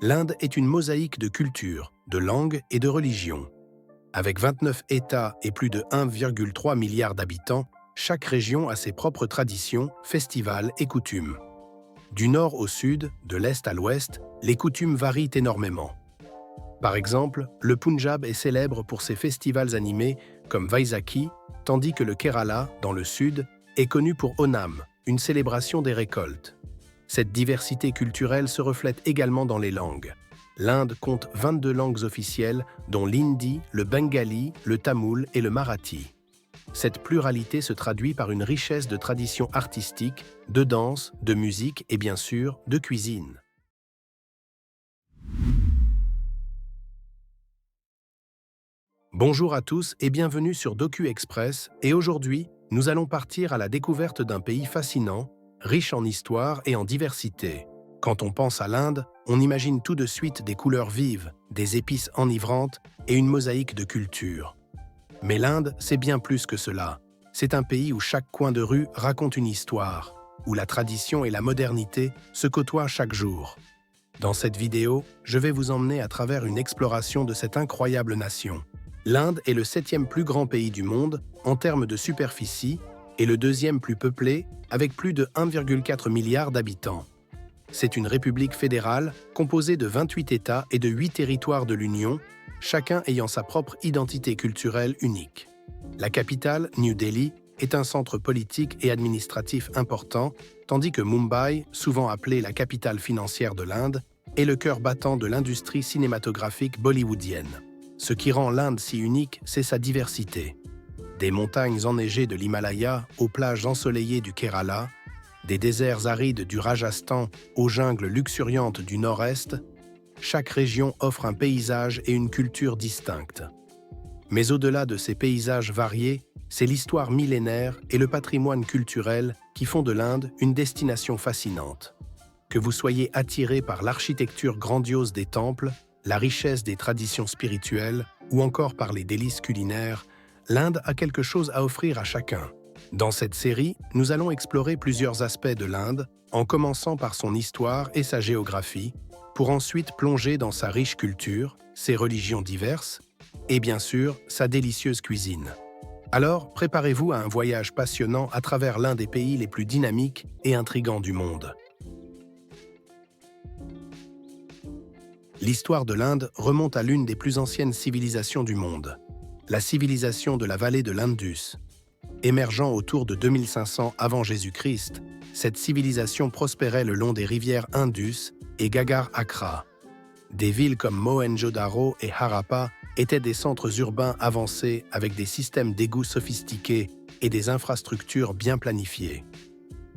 L'Inde est une mosaïque de cultures, de langues et de religions. Avec 29 États et plus de 1,3 milliard d'habitants, chaque région a ses propres traditions, festivals et coutumes. Du nord au sud, de l'est à l'ouest, les coutumes varient énormément. Par exemple, le Punjab est célèbre pour ses festivals animés comme Vaisakhi, tandis que le Kerala, dans le sud, est connu pour Onam, une célébration des récoltes. Cette diversité culturelle se reflète également dans les langues. L'Inde compte 22 langues officielles, dont l'hindi, le bengali, le tamoul et le marathi. Cette pluralité se traduit par une richesse de traditions artistiques, de danse, de musique et bien sûr de cuisine. Bonjour à tous et bienvenue sur Docu Express, et aujourd'hui, nous allons partir à la découverte d'un pays fascinant, riche en histoire et en diversité. Quand on pense à l'Inde, on imagine tout de suite des couleurs vives, des épices enivrantes et une mosaïque de cultures. Mais l'Inde, c'est bien plus que cela. C'est un pays où chaque coin de rue raconte une histoire, où la tradition et la modernité se côtoient chaque jour. Dans cette vidéo, je vais vous emmener à travers une exploration de cette incroyable nation. L'Inde est le 7e plus grand pays du monde en termes de superficie et le 2e plus peuplé avec plus de 1,4 milliard d'habitants. C'est une république fédérale composée de 28 États et de 8 territoires de l'Union, chacun ayant sa propre identité culturelle unique. La capitale, New Delhi, est un centre politique et administratif important, tandis que Mumbai, souvent appelée la capitale financière de l'Inde, est le cœur battant de l'industrie cinématographique bollywoodienne. Ce qui rend l'Inde si unique, c'est sa diversité. Des montagnes enneigées de l'Himalaya aux plages ensoleillées du Kerala, des déserts arides du Rajasthan aux jungles luxuriantes du nord-est, chaque région offre un paysage et une culture distinctes. Mais au-delà de ces paysages variés, c'est l'histoire millénaire et le patrimoine culturel qui font de l'Inde une destination fascinante. Que vous soyez attiré par l'architecture grandiose des temples, la richesse des traditions spirituelles ou encore par les délices culinaires, l'Inde a quelque chose à offrir à chacun. Dans cette série, nous allons explorer plusieurs aspects de l'Inde, en commençant par son histoire et sa géographie, pour ensuite plonger dans sa riche culture, ses religions diverses et bien sûr sa délicieuse cuisine. Alors, préparez-vous à un voyage passionnant à travers l'un des pays les plus dynamiques et intrigants du monde. L'histoire de l'Inde remonte à l'une des plus anciennes civilisations du monde, la civilisation de la vallée de l'Indus. Émergeant autour de 2500 avant Jésus-Christ, cette civilisation prospérait le long des rivières Indus et Gagar-Akra. Des villes comme Mohenjo-Daro et Harappa étaient des centres urbains avancés avec des systèmes d'égouts sophistiqués et des infrastructures bien planifiées.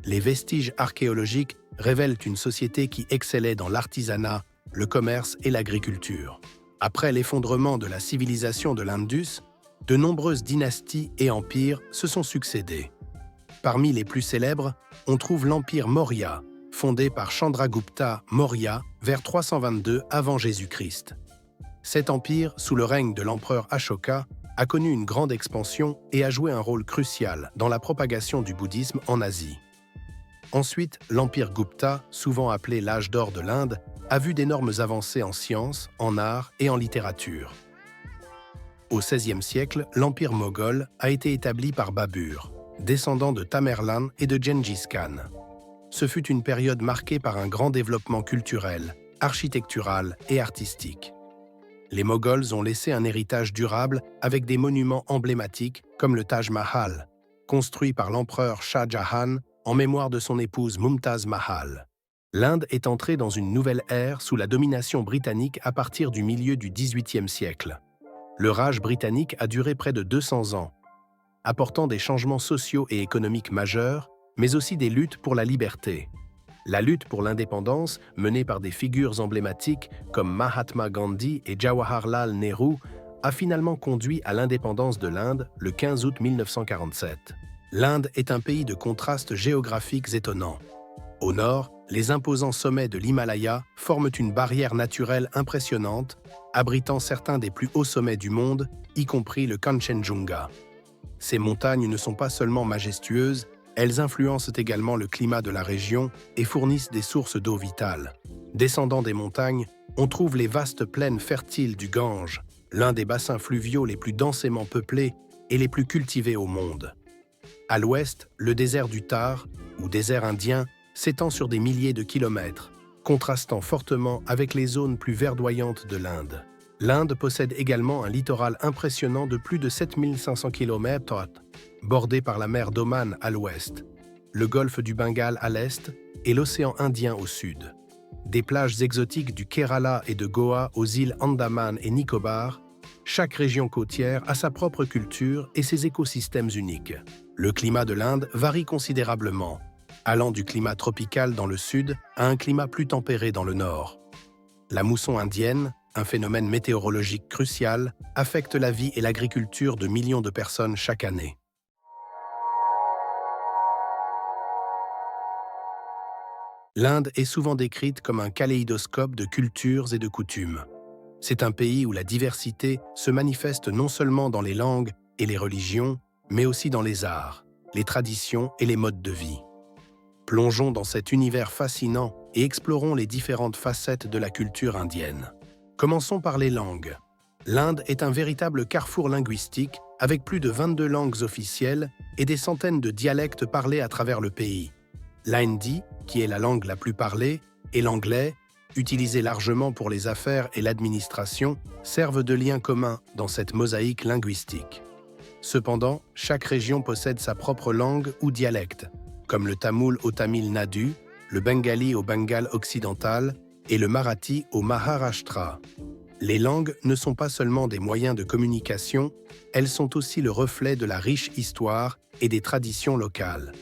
Les vestiges archéologiques révèlent une société qui excellait dans l'artisanat, le commerce et l'agriculture. Après l'effondrement de la civilisation de l'Indus, de nombreuses dynasties et empires se sont succédés. Parmi les plus célèbres, on trouve l'empire Maurya, fondé par Chandragupta Maurya vers 322 avant Jésus-Christ. Cet empire, sous le règne de l'empereur Ashoka, a connu une grande expansion et a joué un rôle crucial dans la propagation du bouddhisme en Asie. Ensuite, l'empire Gupta, souvent appelé l'âge d'or de l'Inde, a vu d'énormes avancées en sciences, en arts et en littérature. Au XVIe siècle, l'empire moghol a été établi par Babur, descendant de Tamerlan et de Gengis Khan. Ce fut une période marquée par un grand développement culturel, architectural et artistique. Les Moghols ont laissé un héritage durable avec des monuments emblématiques comme le Taj Mahal, construit par l'empereur Shah Jahan en mémoire de son épouse Mumtaz Mahal. L'Inde est entrée dans une nouvelle ère sous la domination britannique à partir du milieu du XVIIIe siècle. Le Raj britannique a duré près de 200 ans, apportant des changements sociaux et économiques majeurs, mais aussi des luttes pour la liberté. La lutte pour l'indépendance, menée par des figures emblématiques comme Mahatma Gandhi et Jawaharlal Nehru, a finalement conduit à l'indépendance de l'Inde le 15 août 1947. L'Inde est un pays de contrastes géographiques étonnants. Au nord, les imposants sommets de l'Himalaya forment une barrière naturelle impressionnante, abritant certains des plus hauts sommets du monde, y compris le Kanchenjunga. Ces montagnes ne sont pas seulement majestueuses, Elles influencent également le climat de la région et fournissent des sources d'eau vitale. Descendant des montagnes, on trouve les vastes plaines fertiles du Gange, l'un des bassins fluviaux les plus densément peuplés et les plus cultivés au monde. À l'ouest, le désert du Thar, ou désert indien, s'étend sur des milliers de kilomètres, contrastant fortement avec les zones plus verdoyantes de l'Inde. L'Inde possède également un littoral impressionnant de plus de 7500 km, bordé par la mer d'Oman à l'ouest, le golfe du Bengale à l'est et l'océan Indien au sud. Des plages exotiques du Kerala et de Goa aux îles Andaman et Nicobar, chaque région côtière a sa propre culture et ses écosystèmes uniques. Le climat de l'Inde varie considérablement, allant du climat tropical dans le sud à un climat plus tempéré dans le nord. La mousson indienne, un phénomène météorologique crucial, affecte la vie et l'agriculture de millions de personnes chaque année. L'Inde est souvent décrite comme un kaléidoscope de cultures et de coutumes. C'est un pays où la diversité se manifeste non seulement dans les langues et les religions, mais aussi dans les arts, les traditions et les modes de vie. Plongeons dans cet univers fascinant et explorons les différentes facettes de la culture indienne. Commençons par les langues. L'Inde est un véritable carrefour linguistique avec plus de 22 langues officielles et des centaines de dialectes parlés à travers le pays. L'hindi, qui est la langue la plus parlée, et l'anglais, utilisé largement pour les affaires et l'administration, servent de lien commun dans cette mosaïque linguistique. Cependant, chaque région possède sa propre langue ou dialecte, comme le tamoul au Tamil Nadu, le bengali au Bengale occidental et le marathi au Maharashtra. Les langues ne sont pas seulement des moyens de communication, elles sont aussi le reflet de la riche histoire et des traditions locales.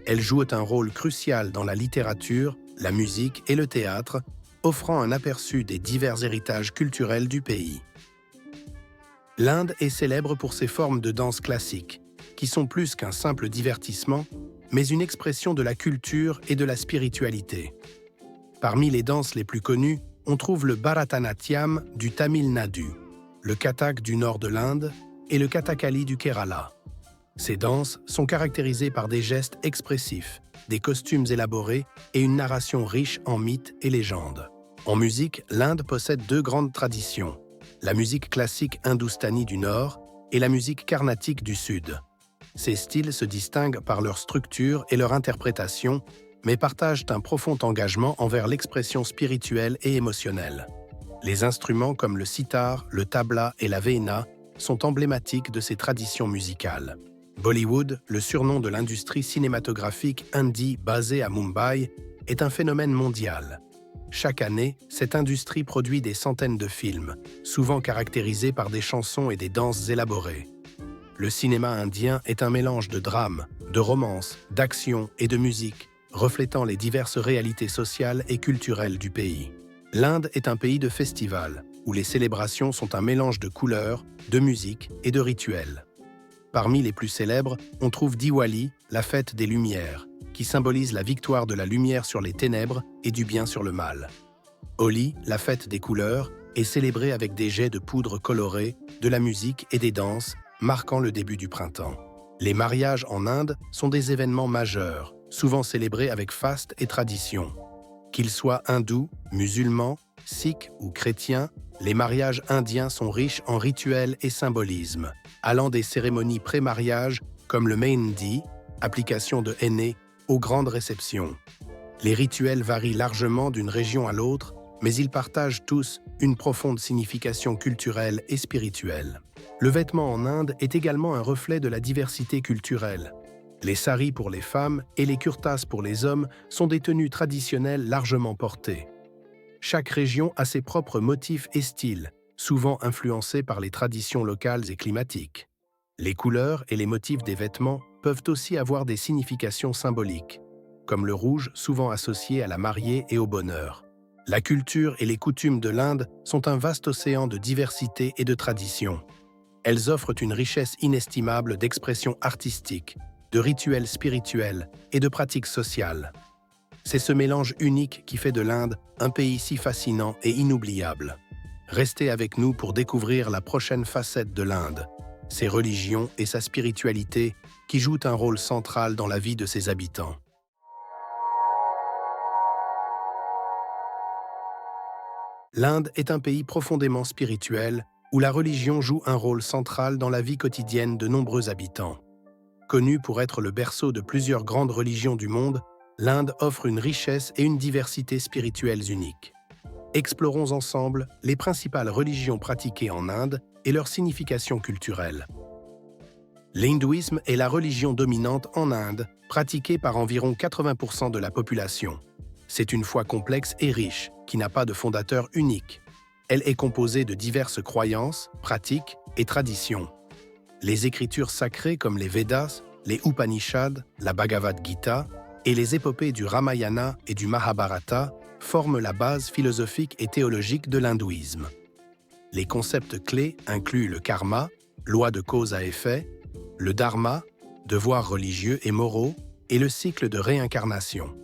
Elles jouent un rôle crucial dans la littérature, la musique et le théâtre, offrant un aperçu des divers héritages culturels du pays. L'Inde est célèbre pour ses formes de danse classique, qui sont plus qu'un simple divertissement, mais une expression de la culture et de la spiritualité. Parmi les danses les plus connues, on trouve le Bharatanatyam du Tamil Nadu, le Kathak du nord de l'Inde et le Kathakali du Kerala. Ces danses sont caractérisées par des gestes expressifs, des costumes élaborés et une narration riche en mythes et légendes. En musique, l'Inde possède deux grandes traditions, la musique classique hindoustanie du nord et la musique carnatique du sud. Ces styles se distinguent par leur structure et leur interprétation, mais partagent un profond engagement envers l'expression spirituelle et émotionnelle. Les instruments comme le sitar, le tabla et la veena sont emblématiques de ces traditions musicales. Bollywood, le surnom de l'industrie cinématographique hindi basée à Mumbai, est un phénomène mondial. Chaque année, cette industrie produit des centaines de films, souvent caractérisés par des chansons et des danses élaborées. Le cinéma indien est un mélange de drame, de romance, d'action et de musique, reflétant les diverses réalités sociales et culturelles du pays. L'Inde est un pays de festivals, où les célébrations sont un mélange de couleurs, de musique et de rituels. Parmi les plus célèbres, on trouve Diwali, la fête des Lumières, qui symbolise la victoire de la lumière sur les ténèbres et du bien sur le mal. Holi, la fête des couleurs, est célébrée avec des jets de poudre colorée, de la musique et des danses, marquant le début du printemps. Les mariages en Inde sont des événements majeurs, souvent célébrés avec faste et tradition. Qu'ils soient hindous, musulmans, sikhs ou chrétiens, les mariages indiens sont riches en rituels et symbolismes, allant des cérémonies pré-mariage comme le Mehndi, application de henné, aux grandes réceptions. Les rituels varient largement d'une région à l'autre, mais ils partagent tous une profonde signification culturelle et spirituelle. Le vêtement en Inde est également un reflet de la diversité culturelle. Les saris pour les femmes et les kurtas pour les hommes sont des tenues traditionnelles largement portées. Chaque région a ses propres motifs et styles, souvent influencés par les traditions locales et climatiques. Les couleurs et les motifs des vêtements peuvent aussi avoir des significations symboliques, comme le rouge souvent associé à la mariée et au bonheur. La culture et les coutumes de l'Inde sont un vaste océan de diversité et de traditions. Elles offrent une richesse inestimable d'expressions artistiques, de rituels spirituels et de pratiques sociales. C'est ce mélange unique qui fait de l'Inde un pays si fascinant et inoubliable. Restez avec nous pour découvrir la prochaine facette de l'Inde, ses religions et sa spiritualité, qui jouent un rôle central dans la vie de ses habitants. L'Inde est un pays profondément spirituel où la religion joue un rôle central dans la vie quotidienne de nombreux habitants. Connue pour être le berceau de plusieurs grandes religions du monde, l'Inde offre une richesse et une diversité spirituelles uniques. Explorons ensemble les principales religions pratiquées en Inde et leur signification culturelle. L'hindouisme est la religion dominante en Inde, pratiquée par environ 80% de la population. C'est une foi complexe et riche, qui n'a pas de fondateur unique. Elle est composée de diverses croyances, pratiques et traditions. Les écritures sacrées comme les Védas, les Upanishads, la Bhagavad Gita et les épopées du Ramayana et du Mahabharata forment la base philosophique et théologique de l'hindouisme. Les concepts clés incluent le karma, loi de cause à effet, le dharma, devoirs religieux et moraux, et le cycle de réincarnation.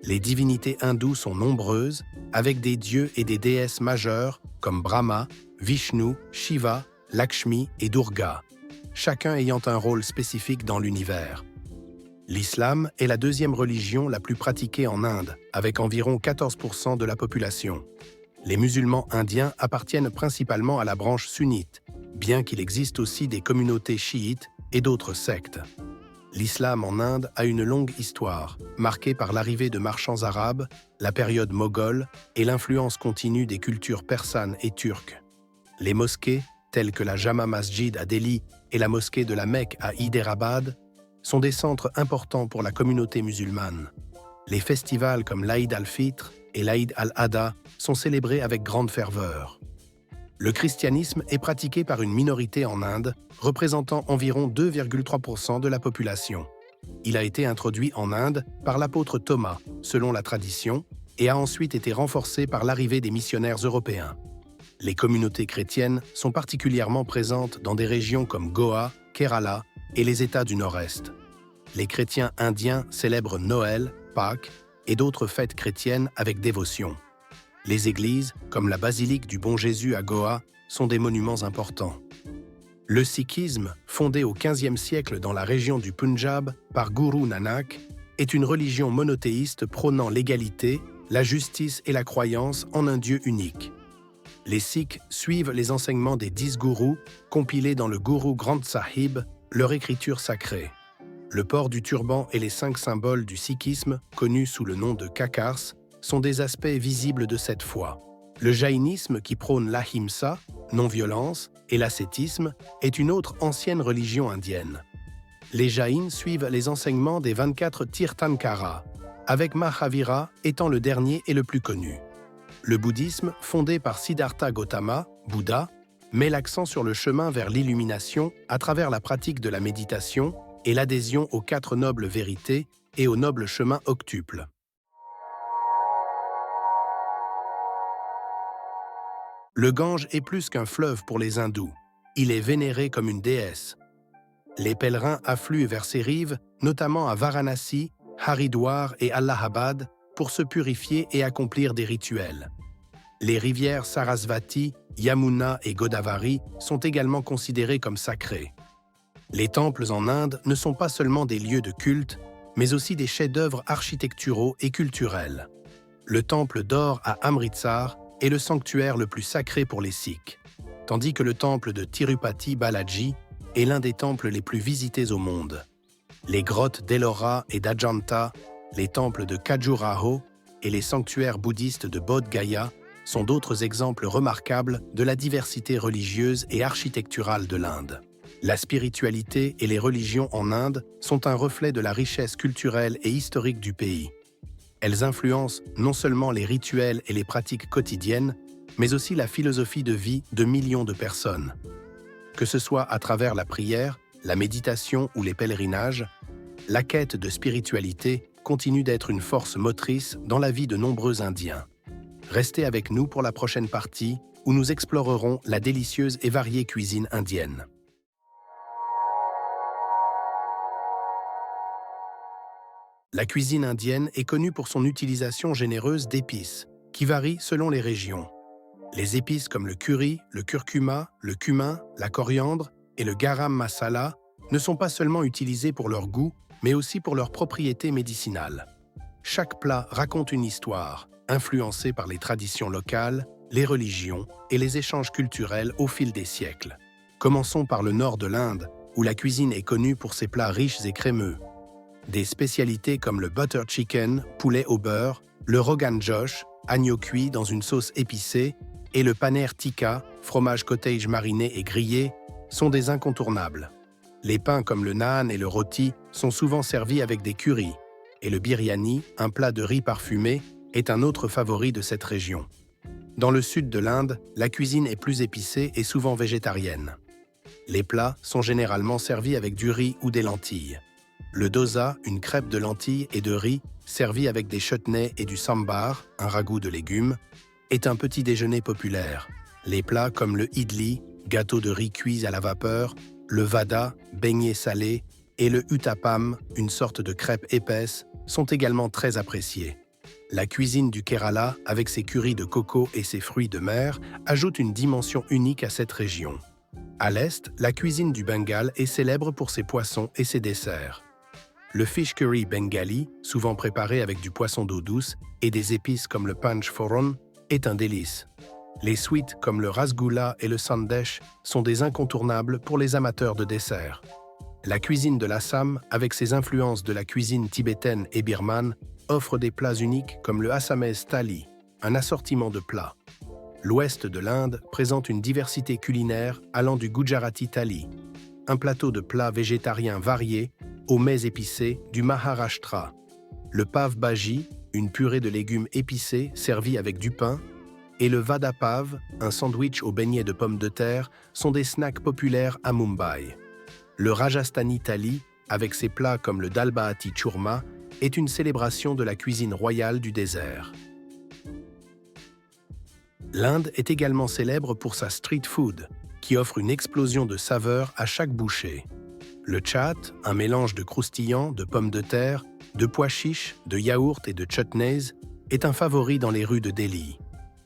Les divinités hindoues sont nombreuses, avec des dieux et des déesses majeures comme Brahma, Vishnu, Shiva, Lakshmi et Durga, chacun ayant un rôle spécifique dans l'univers. L'islam est la deuxième religion la plus pratiquée en Inde, avec environ 14% de la population. Les musulmans indiens appartiennent principalement à la branche sunnite, bien qu'il existe aussi des communautés chiites et d'autres sectes. L'islam en Inde a une longue histoire, marquée par l'arrivée de marchands arabes, la période moghole et l'influence continue des cultures persanes et turques. Les mosquées, telles que la Jama Masjid à Delhi et la mosquée de la Mecque à Hyderabad, sont des centres importants pour la communauté musulmane. Les festivals comme l'Aïd al-Fitr et l'Aïd al-Adha sont célébrés avec grande ferveur. Le christianisme est pratiqué par une minorité en Inde, représentant environ 2,3% de la population. Il a été introduit en Inde par l'apôtre Thomas, selon la tradition, et a ensuite été renforcé par l'arrivée des missionnaires européens. Les communautés chrétiennes sont particulièrement présentes dans des régions comme Goa, Kerala et les États du Nord-Est. Les chrétiens indiens célèbrent Noël, Pâques et d'autres fêtes chrétiennes avec dévotion. Les églises, comme la basilique du Bon Jésus à Goa, sont des monuments importants. Le sikhisme, fondé au XVe siècle dans la région du Punjab par Guru Nanak, est une religion monothéiste prônant l'égalité, la justice et la croyance en un Dieu unique. Les Sikhs suivent les enseignements des 10 gourous, compilés dans le Guru Granth Sahib, leur écriture sacrée. Le port du turban et les 5 symboles du sikhisme, connus sous le nom de kakars, sont des aspects visibles de cette foi. Le jaïnisme, qui prône l'ahimsa, non-violence, et l'ascétisme, est une autre ancienne religion indienne. Les jaïns suivent les enseignements des 24 Tirthankara, avec Mahavira étant le dernier et le plus connu. Le bouddhisme, fondé par Siddhartha Gautama, Bouddha, met l'accent sur le chemin vers l'illumination à travers la pratique de la méditation et l'adhésion aux 4 nobles vérités et au noble chemin octuple. Le Gange est plus qu'un fleuve pour les hindous. Il est vénéré comme une déesse. Les pèlerins affluent vers ses rives, notamment à Varanasi, Haridwar et Allahabad, pour se purifier et accomplir des rituels. Les rivières Sarasvati, Yamuna et Godavari sont également considérées comme sacrées. Les temples en Inde ne sont pas seulement des lieux de culte, mais aussi des chefs-d'œuvre architecturaux et culturels. Le temple d'or à Amritsar est le sanctuaire le plus sacré pour les Sikhs, tandis que le temple de Tirupati Balaji est l'un des temples les plus visités au monde. Les grottes d'Ellora et d'Ajanta, les temples de Khajuraho et les sanctuaires bouddhistes de Bodh Gaya sont d'autres exemples remarquables de la diversité religieuse et architecturale de l'Inde. La spiritualité et les religions en Inde sont un reflet de la richesse culturelle et historique du pays. Elles influencent non seulement les rituels et les pratiques quotidiennes, mais aussi la philosophie de vie de millions de personnes. Que ce soit à travers la prière, la méditation ou les pèlerinages, la quête de spiritualité continue d'être une force motrice dans la vie de nombreux Indiens. Restez avec nous pour la prochaine partie où nous explorerons la délicieuse et variée cuisine indienne. La cuisine indienne est connue pour son utilisation généreuse d'épices, qui varient selon les régions. Les épices comme le curry, le curcuma, le cumin, la coriandre et le garam masala ne sont pas seulement utilisés pour leur goût, mais aussi pour leurs propriétés médicinales. Chaque plat raconte une histoire, influencée par les traditions locales, les religions et les échanges culturels au fil des siècles. Commençons par le nord de l'Inde, où la cuisine est connue pour ses plats riches et crémeux. Des spécialités comme le butter chicken, poulet au beurre, le rogan josh, agneau cuit dans une sauce épicée, et le paneer tikka, fromage cottage mariné et grillé, sont des incontournables. Les pains comme le naan et le roti sont souvent servis avec des currys, et le biryani, un plat de riz parfumé, est un autre favori de cette région. Dans le sud de l'Inde, la cuisine est plus épicée et souvent végétarienne. Les plats sont généralement servis avec du riz ou des lentilles. Le dosa, une crêpe de lentilles et de riz, servie avec des chutneys et du sambar, un ragoût de légumes, est un petit déjeuner populaire. Les plats comme le idli, gâteau de riz cuit à la vapeur, le vada, beignet salé, et le uttapam, une sorte de crêpe épaisse, sont également très appréciés. La cuisine du Kerala, avec ses currys de coco et ses fruits de mer, ajoute une dimension unique à cette région. À l'est, la cuisine du Bengale est célèbre pour ses poissons et ses desserts. Le fish curry bengali, souvent préparé avec du poisson d'eau douce et des épices comme le panch phoron, est un délice. Les sweets comme le rasgulla et le sandesh sont des incontournables pour les amateurs de desserts. La cuisine de l'Assam, avec ses influences de la cuisine tibétaine et birmane, offre des plats uniques comme le assamese thali, un assortiment de plats. L'ouest de l'Inde présente une diversité culinaire allant du Gujarati thali, un plateau de plats végétariens variés, aux mets épicés du Maharashtra. Le pav bhaji, une purée de légumes épicés servie avec du pain, et le vada pav, un sandwich aux beignets de pommes de terre, sont des snacks populaires à Mumbai. Le Rajasthani thali, avec ses plats comme le dal bahati churma, est une célébration de la cuisine royale du désert. L'Inde est également célèbre pour sa street food, qui offre une explosion de saveurs à chaque bouchée. Le chaat, un mélange de croustillants, de pommes de terre, de pois chiches, de yaourts et de chutneys, est un favori dans les rues de Delhi.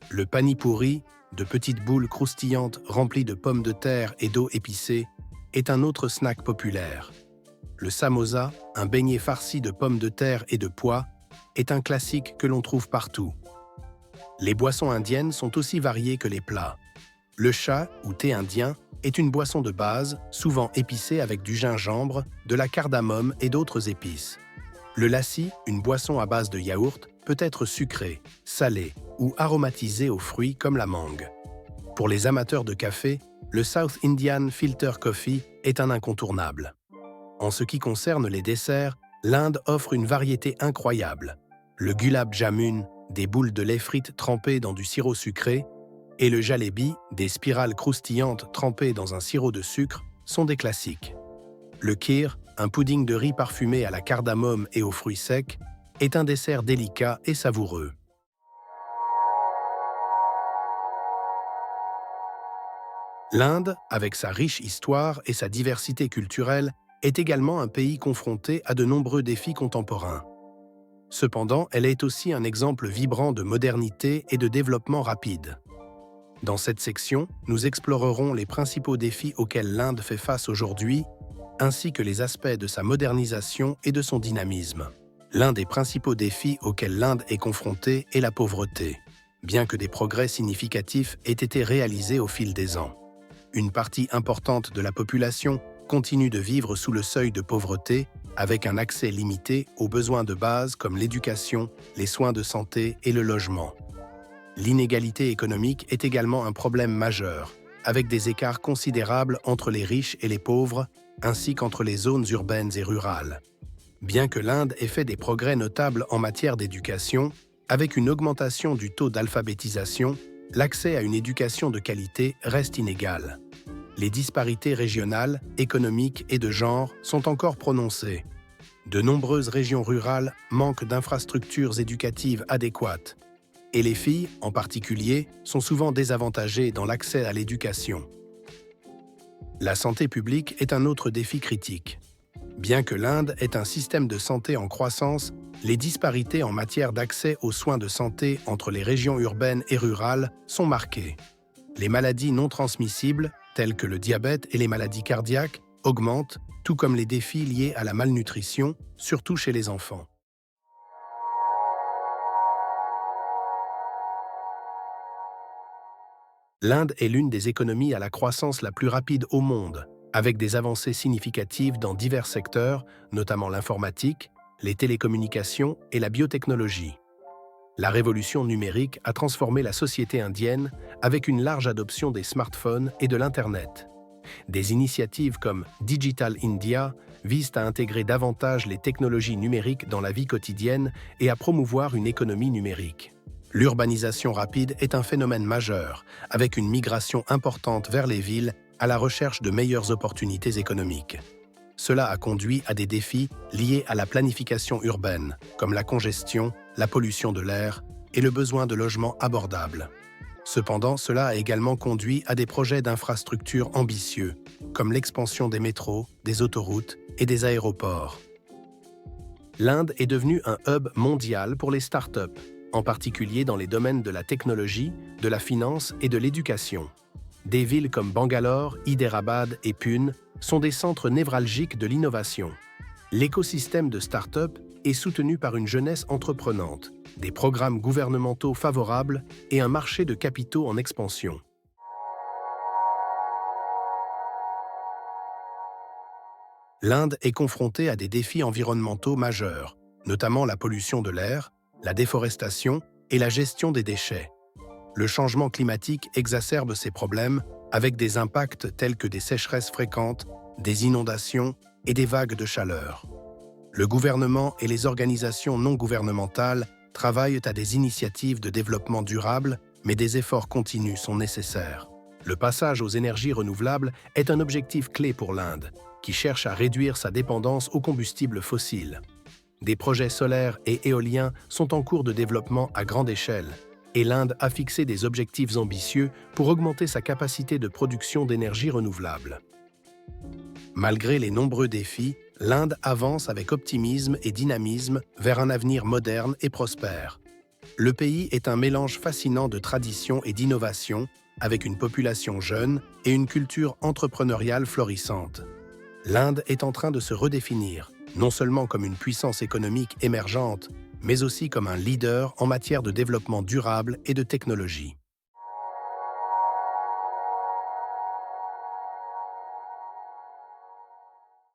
Le pani puri, de petites boules croustillantes remplies de pommes de terre et d'eau épicée, est un autre snack populaire. Le samosa, un beignet farci de pommes de terre et de pois, est un classique que l'on trouve partout. Les boissons indiennes sont aussi variées que les plats. Le cha, ou thé indien, est une boisson de base, souvent épicée avec du gingembre, de la cardamome et d'autres épices. Le lassi, une boisson à base de yaourt, peut être sucrée, salée ou aromatisée aux fruits comme la mangue. Pour les amateurs de café, le South Indian Filter Coffee est un incontournable. En ce qui concerne les desserts, l'Inde offre une variété incroyable. Le gulab jamun, des boules de lait frites trempées dans du sirop sucré, et le jalebi, des spirales croustillantes trempées dans un sirop de sucre, sont des classiques. Le kheer, un pudding de riz parfumé à la cardamome et aux fruits secs, est un dessert délicat et savoureux. L'Inde, avec sa riche histoire et sa diversité culturelle, est également un pays confronté à de nombreux défis contemporains. Cependant, elle est aussi un exemple vibrant de modernité et de développement rapide. Dans cette section, nous explorerons les principaux défis auxquels l'Inde fait face aujourd'hui, ainsi que les aspects de sa modernisation et de son dynamisme. L'un des principaux défis auxquels l'Inde est confrontée est la pauvreté, bien que des progrès significatifs aient été réalisés au fil des ans. Une partie importante de la population continue de vivre sous le seuil de pauvreté, avec un accès limité aux besoins de base comme l'éducation, les soins de santé et le logement. L'inégalité économique est également un problème majeur, avec des écarts considérables entre les riches et les pauvres, ainsi qu'entre les zones urbaines et rurales. Bien que l'Inde ait fait des progrès notables en matière d'éducation, avec une augmentation du taux d'alphabétisation, l'accès à une éducation de qualité reste inégal. Les disparités régionales, économiques et de genre sont encore prononcées. De nombreuses régions rurales manquent d'infrastructures éducatives adéquates, et les filles, en particulier, sont souvent désavantagées dans l'accès à l'éducation. La santé publique est un autre défi critique. Bien que l'Inde ait un système de santé en croissance, les disparités en matière d'accès aux soins de santé entre les régions urbaines et rurales sont marquées. Les maladies non transmissibles, telles que le diabète et les maladies cardiaques, augmentent, tout comme les défis liés à la malnutrition, surtout chez les enfants. L'Inde est l'une des économies à la croissance la plus rapide au monde, avec des avancées significatives dans divers secteurs, notamment l'informatique, les télécommunications et la biotechnologie. La révolution numérique a transformé la société indienne avec une large adoption des smartphones et de l'Internet. Des initiatives comme Digital India visent à intégrer davantage les technologies numériques dans la vie quotidienne et à promouvoir une économie numérique. L'urbanisation rapide est un phénomène majeur, avec une migration importante vers les villes à la recherche de meilleures opportunités économiques. Cela a conduit à des défis liés à la planification urbaine, comme la congestion, la pollution de l'air et le besoin de logements abordables. Cependant, cela a également conduit à des projets d'infrastructures ambitieux, comme l'expansion des métros, des autoroutes et des aéroports. L'Inde est devenue un hub mondial pour les startups, en particulier dans les domaines de la technologie, de la finance et de l'éducation. Des villes comme Bangalore, Hyderabad et Pune sont des centres névralgiques de l'innovation. L'écosystème de start-up est soutenu par une jeunesse entreprenante, des programmes gouvernementaux favorables et un marché de capitaux en expansion. L'Inde est confrontée à des défis environnementaux majeurs, notamment la pollution de l'air, la déforestation et la gestion des déchets. Le changement climatique exacerbe ces problèmes avec des impacts tels que des sécheresses fréquentes, des inondations et des vagues de chaleur. Le gouvernement et les organisations non gouvernementales travaillent à des initiatives de développement durable, mais des efforts continus sont nécessaires. Le passage aux énergies renouvelables est un objectif clé pour l'Inde, qui cherche à réduire sa dépendance aux combustibles fossiles. Des projets solaires et éoliens sont en cours de développement à grande échelle, et l'Inde a fixé des objectifs ambitieux pour augmenter sa capacité de production d'énergie renouvelable. Malgré les nombreux défis, l'Inde avance avec optimisme et dynamisme vers un avenir moderne et prospère. Le pays est un mélange fascinant de tradition et d'innovation, avec une population jeune et une culture entrepreneuriale florissante. L'Inde est en train de se redéfinir, non seulement comme une puissance économique émergente, mais aussi comme un leader en matière de développement durable et de technologie.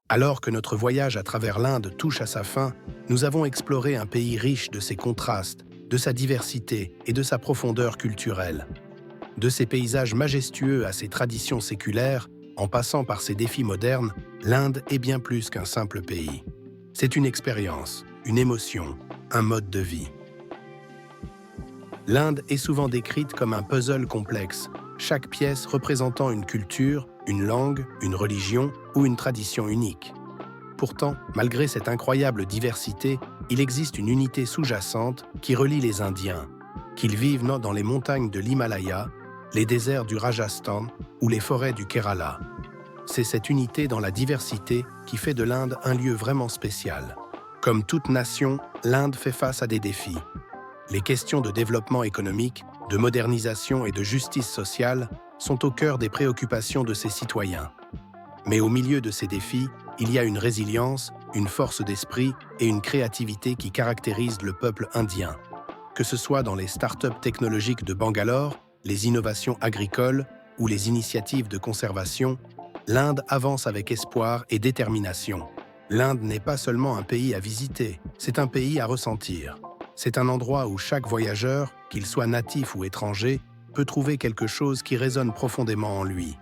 Alors que notre voyage à travers l'Inde touche à sa fin, nous avons exploré un pays riche de ses contrastes, de sa diversité et de sa profondeur culturelle. De ses paysages majestueux à ses traditions séculaires, en passant par ses défis modernes, l'Inde est bien plus qu'un simple pays. C'est une expérience, une émotion, un mode de vie. L'Inde est souvent décrite comme un puzzle complexe, chaque pièce représentant une culture, une langue, une religion ou une tradition unique. Pourtant, malgré cette incroyable diversité, il existe une unité sous-jacente qui relie les Indiens, qu'ils vivent dans les montagnes de l'Himalaya, les déserts du Rajasthan ou les forêts du Kerala. C'est cette unité dans la diversité qui fait de l'Inde un lieu vraiment spécial. Comme toute nation, l'Inde fait face à des défis. Les questions de développement économique, de modernisation et de justice sociale sont au cœur des préoccupations de ses citoyens. Mais au milieu de ces défis, il y a une résilience, une force d'esprit et une créativité qui caractérisent le peuple indien. Que ce soit dans les startups technologiques de Bangalore, les innovations agricoles ou les initiatives de conservation, l'Inde avance avec espoir et détermination. L'Inde n'est pas seulement un pays à visiter, c'est un pays à ressentir. C'est un endroit où chaque voyageur, qu'il soit natif ou étranger, peut trouver quelque chose qui résonne profondément en lui.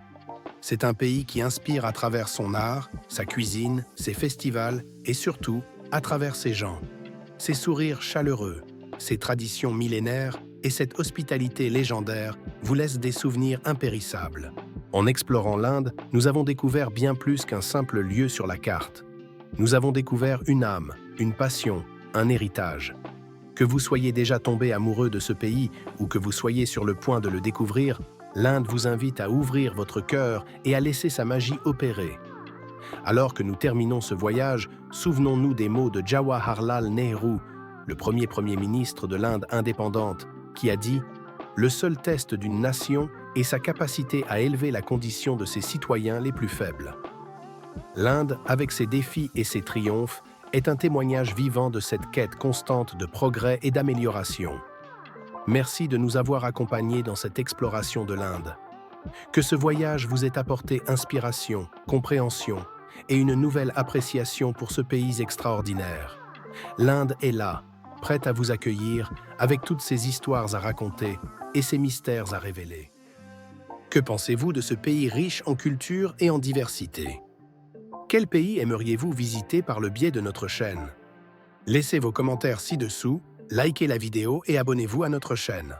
C'est un pays qui inspire à travers son art, sa cuisine, ses festivals et surtout à travers ses gens. Ses sourires chaleureux, ses traditions millénaires et cette hospitalité légendaire vous laissent des souvenirs impérissables. En explorant l'Inde, nous avons découvert bien plus qu'un simple lieu sur la carte. Nous avons découvert une âme, une passion, un héritage. Que vous soyez déjà tombé amoureux de ce pays ou que vous soyez sur le point de le découvrir, l'Inde vous invite à ouvrir votre cœur et à laisser sa magie opérer. Alors que nous terminons ce voyage, souvenons-nous des mots de Jawaharlal Nehru, le premier Premier ministre de l'Inde indépendante, qui a dit « Le seul test d'une nation est sa capacité à élever la condition de ses citoyens les plus faibles ». L'Inde, avec ses défis et ses triomphes, est un témoignage vivant de cette quête constante de progrès et d'amélioration. Merci de nous avoir accompagnés dans cette exploration de l'Inde. Que ce voyage vous ait apporté inspiration, compréhension et une nouvelle appréciation pour ce pays extraordinaire. L'Inde est là, prête à vous accueillir avec toutes ses histoires à raconter et ses mystères à révéler. Que pensez-vous de ce pays riche en culture et en diversité? Quel pays aimeriez-vous visiter par le biais de notre chaîne? Laissez vos commentaires ci-dessous, likez la vidéo et abonnez-vous à notre chaîne.